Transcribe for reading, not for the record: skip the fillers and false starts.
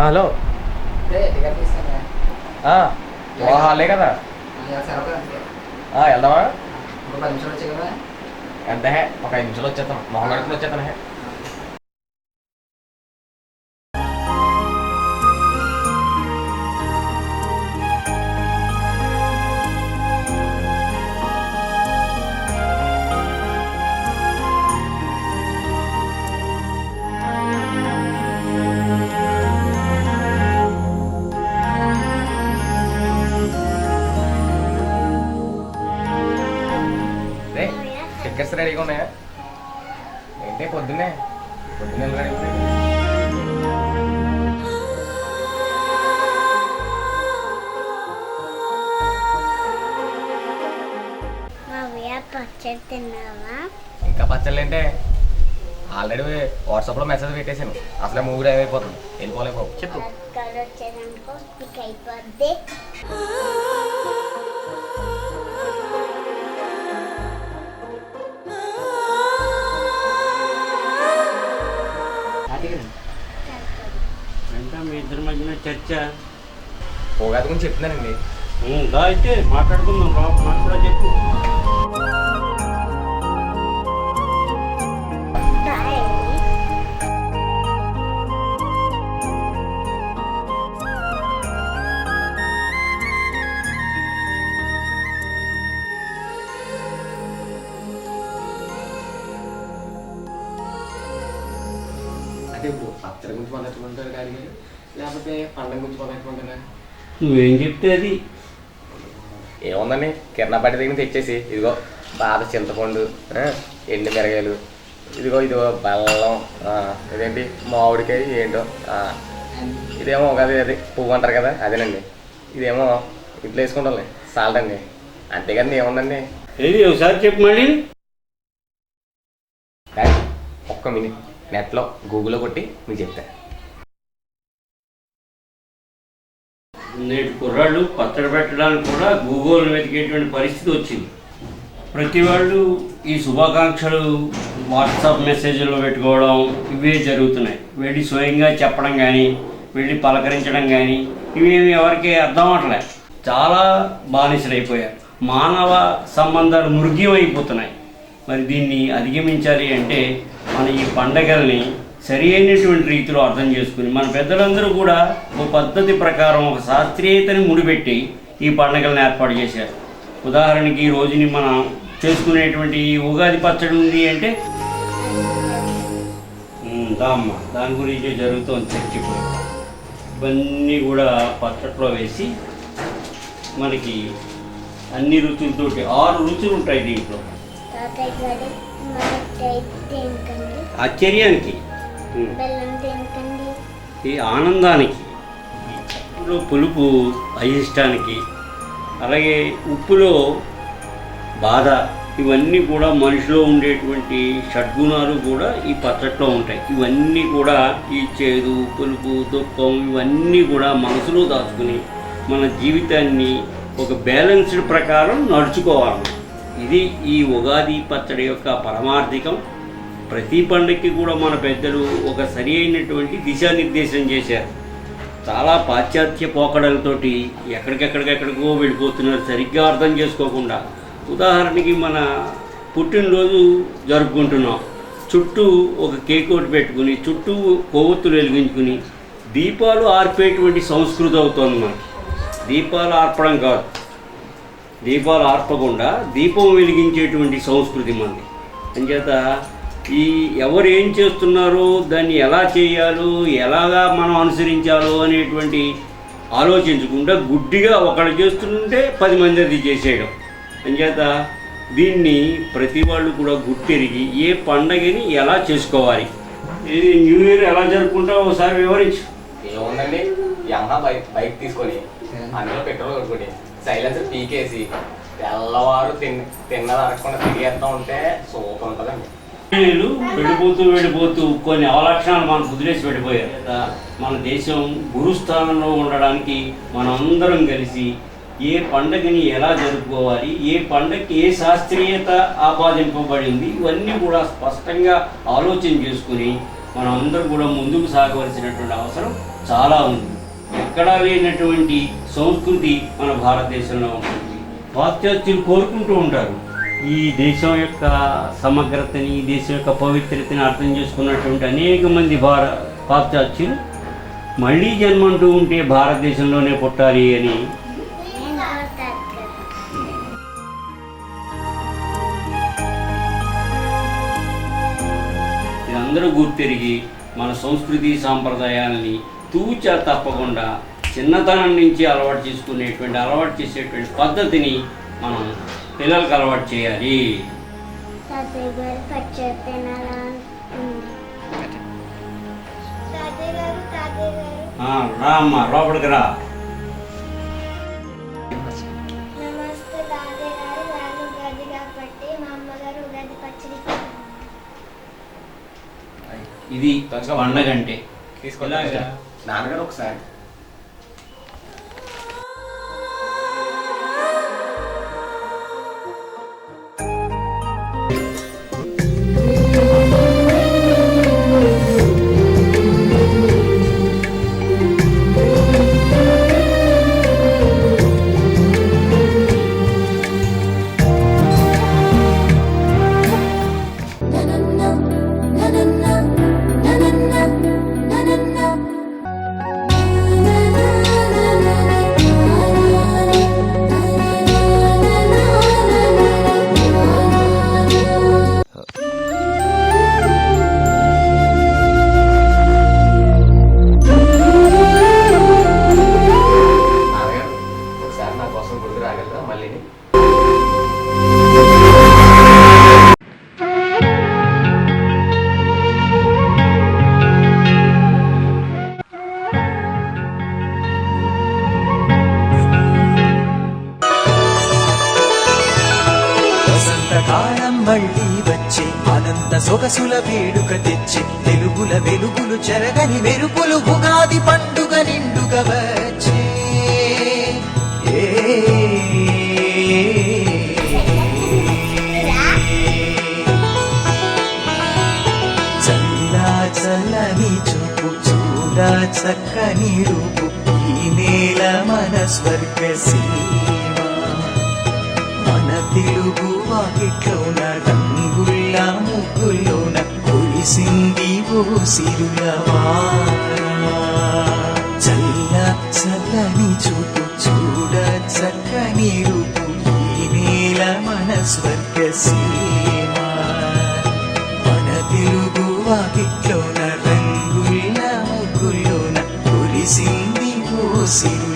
Hello హాలే కదా వెళ్దామా ఎంత ఒక 5 నిమిషాలు వచ్చేస్తాను మొహం గడుపుని వచ్చేస్తాను టికెట్స్ రెడీగా ఉన్నాయా ఏంటి పొద్దున్నే రెడీ పచ్చడి తిన్నావా? ఇంకా పచ్చళ్ళు ఏంటే ఆల్రెడీ వాట్సాప్లో మెసేజ్ పెట్టేసాను అసలే మూడు అయిపోతుంది వెళ్ళిపోలేకపో చెప్పు వచ్చేదనుకో అయిపోద్ది మీ ఇద్దరి మధ్యన చర్చ పోగాది గురించి చెప్తున్నానండి అయితే మాట్లాడుకుందాం నాకు కూడా చెప్పు. అంటే ఇప్పుడు పచ్చడి గురించి మొదలెట్టుకుంటారు కానీ లేకపోతే పండుగ గురించి మొదలెట్టుకుంటారా? నువ్వేం చెప్తే అది ఏముందండి కిరణాపాటి దగ్గర తెచ్చేసి ఇదిగో బాధ చింతపండు ఎండు మిరగాయలు ఇదిగో బెల్లం ఇదేంటి మామిడికాయ ఏంటో ఇదేమో అది అది పువ్వు అంటారు కదా అదేనండి ఇదేమో ఇంట్లో వేసుకుంటాం సాల్ట్ అండి అంతేగాని ఏముందండి ఏది ఒకసారి చెప్పు మళ్ళీ ఒక్క మినిట్ నెట్లో గూగుల్లో కొట్టి మీకు చెప్తాను. నేటి కుర్రాళ్ళు పచ్చడి పెట్టడానికి కూడా గూగుల్ వెతికేటువంటి పరిస్థితి వచ్చింది. ప్రతి వాళ్ళు ఈ శుభాకాంక్షలు వాట్సాప్ మెసేజ్లో పెట్టుకోవడం ఇవే జరుగుతున్నాయి. వెళ్ళి స్వయంగా చెప్పడం కానీ వెళ్ళి పలకరించడం కానీ ఇవేమి ఎవరికి అర్థం అవట్లే. చాలా బానిసలైపోయారు. మానవ సంబంధాలు మృగ్యమైపోతున్నాయి. మరి దీన్ని అధిగమించాలి అంటే మన ఈ పండగల్ని సరి అయినటువంటి రీతిలో అర్థం చేసుకుని మన పెద్దలందరూ కూడా ఒక పద్ధతి ప్రకారం ఒక శాస్త్రీయతని ముడిపెట్టి ఈ పండగలను ఏర్పాటు చేశారు. ఉదాహరణకి ఈ రోజుని మనం చేసుకునేటువంటి ఉగాది పచ్చడి ఉంది అంటే దాని గురించి జరుగుతుంది చర్చ. ఇవన్నీ కూడా పచ్చట్లో వేసి మనకి అన్ని రుచులతోటి 6 రుచులు ఉంటాయి దీంట్లో. ఆశ్చర్యానికి ఈ ఆనందానికి పులుపు అయిష్టానికి అలాగే ఉప్పులో బాధ ఇవన్నీ కూడా మనిషిలో ఉండేటువంటి షడ్గుణాలు కూడా ఈ పచ్చట్లో ఉంటాయి. ఇవన్నీ కూడా ఈ చేదు పులుపు దుఃఖం ఇవన్నీ కూడా మనసులో దాచుకుని మన జీవితాన్ని ఒక బ్యాలెన్స్డ్ ప్రకారం నడుచుకోవాలి. ఇది ఈ ఉగాది పచ్చడి యొక్క పరమార్థికం. ప్రతి పండుగకి కూడా మన పెద్దలు ఒక సరి అయినటువంటి దిశానిర్దేశం చేశారు. చాలా పాశ్చాత్య పోకడలతోటి ఎక్కడికెక్కడికెక్కడికో వెళ్ళిపోతున్నారు సరిగ్గా అర్థం చేసుకోకుండా. ఉదాహరణకి మన పుట్టినరోజు జరుపుకుంటున్నాం, చుట్టూ ఒక కేక్ ఒకటి పెట్టుకుని చుట్టూ కొవ్వొత్తులు వెలిగించుకుని దీపాలు ఆర్పేటువంటి సంస్కృతి అవుతుంది మనకి. దీపాలు ఆర్పడం కాదు, దీపాలు ఆర్పకుండా దీపం వెలిగించేటువంటి సంస్కృతి మనది. అంచేత ఈ ఎవరు ఏం చేస్తున్నారో దాన్ని ఎలా చేయాలో ఎలాగా మనం అనుసరించాలో అనేటువంటి ఆలోచించకుండా గుడ్డిగా ఒకళ్ళు చేస్తుంటే 10 మంది అది చేసేయడం. అంచేత దీన్ని ప్రతి వాళ్ళు కూడా గుర్తెరిగి ఏ పండగని ఎలా చేసుకోవాలి, ఇది న్యూ ఇయర్ ఎలా జరుపుకుంటావో ఒకసారి వివరించు. ఏముందండి ఈ అమ్మ బైక్ తీసుకొని అందులో పెట్రోల్ కొనుక్కొని సైలెన్సర్ పీకేసి తెల్లవారు తిన్నది అనకుండా తిరిగేస్తా ఉంటే సూపర్ ఉంటుందండి. వెళ్ళిపోతూ కొన్ని అవలక్షణాలు మనం వదిలేసి వెళ్ళిపోయారు. మన దేశం గురుస్థానంలో ఉండడానికి మనందరం కలిసి ఏ పండగని ఎలా జరుపుకోవాలి, ఏ పండగకి ఏ శాస్త్రీయత ఆపాదింపబడింది, ఇవన్నీ కూడా స్పష్టంగా ఆలోచన చేసుకుని మనం అందరూ కూడా ముందుకు సాగవలసినటువంటి అవసరం చాలా ఉంది. ఎక్కడా లేనటువంటి సంస్కృతి మన భారతదేశంలో ఉంటుంది. పాశ్చాత్యులు కోరుకుంటూ ఉంటారు ఈ దేశం యొక్క సమగ్రతని, ఈ దేశం యొక్క పవిత్రతని అర్థం చేసుకున్నటువంటి అనేక మంది పాశ్చాత్యులు మళ్ళీ జన్మంటూ ఉంటే భారతదేశంలోనే పుట్టాలి అని ఇదందరూ గుర్తెరిగి మన సంస్కృతి సాంప్రదాయాలని తూచా తప్పకుండా చిన్నతనం నుంచి అలవాటు చేసేటువంటి పద్ధతిని మనం పిల్లలకు అలవాటు చేయాలి. తాతయ్య గారు పచ్చడి తినాలనుకుంది. తాతయ్య గారు రా అమ్మా, లోపలికి రా. నమస్తే తాతయ్య గారు. వాళ్ళు ఉగాది కాబట్టి మా అమ్మగారు ఉగాది పచ్చడి ఇది పండగ అంటే తీసుకుంటా నాన్నగారు ఒకసారి కాలం మళ్ళీ వచ్చే అనంత సొగసుల వేడుక తెచ్చి తెలుగుల వెలుగులు చెరగని మెరుపులు ఉగాది పండుగ నిండుగా వచ్చే చల్లా చల్లని చూపు చూడా చక్కని రూపు ఈ నేల మన స్వర్గ సీమ మన తెలుగు వాకిట్లోన రంగుల ముగ్గుల్లోన కురిసింది ఓ సిరుల చల్ల చల్లని చూపు చూడ చక్కని రూపు ఈ నేల మన స్వర్గ సీమ మన తెలుగు వాకిట్లోన రంగుల ముగ్గుల్లోన కురిసింది ఓ సిరుల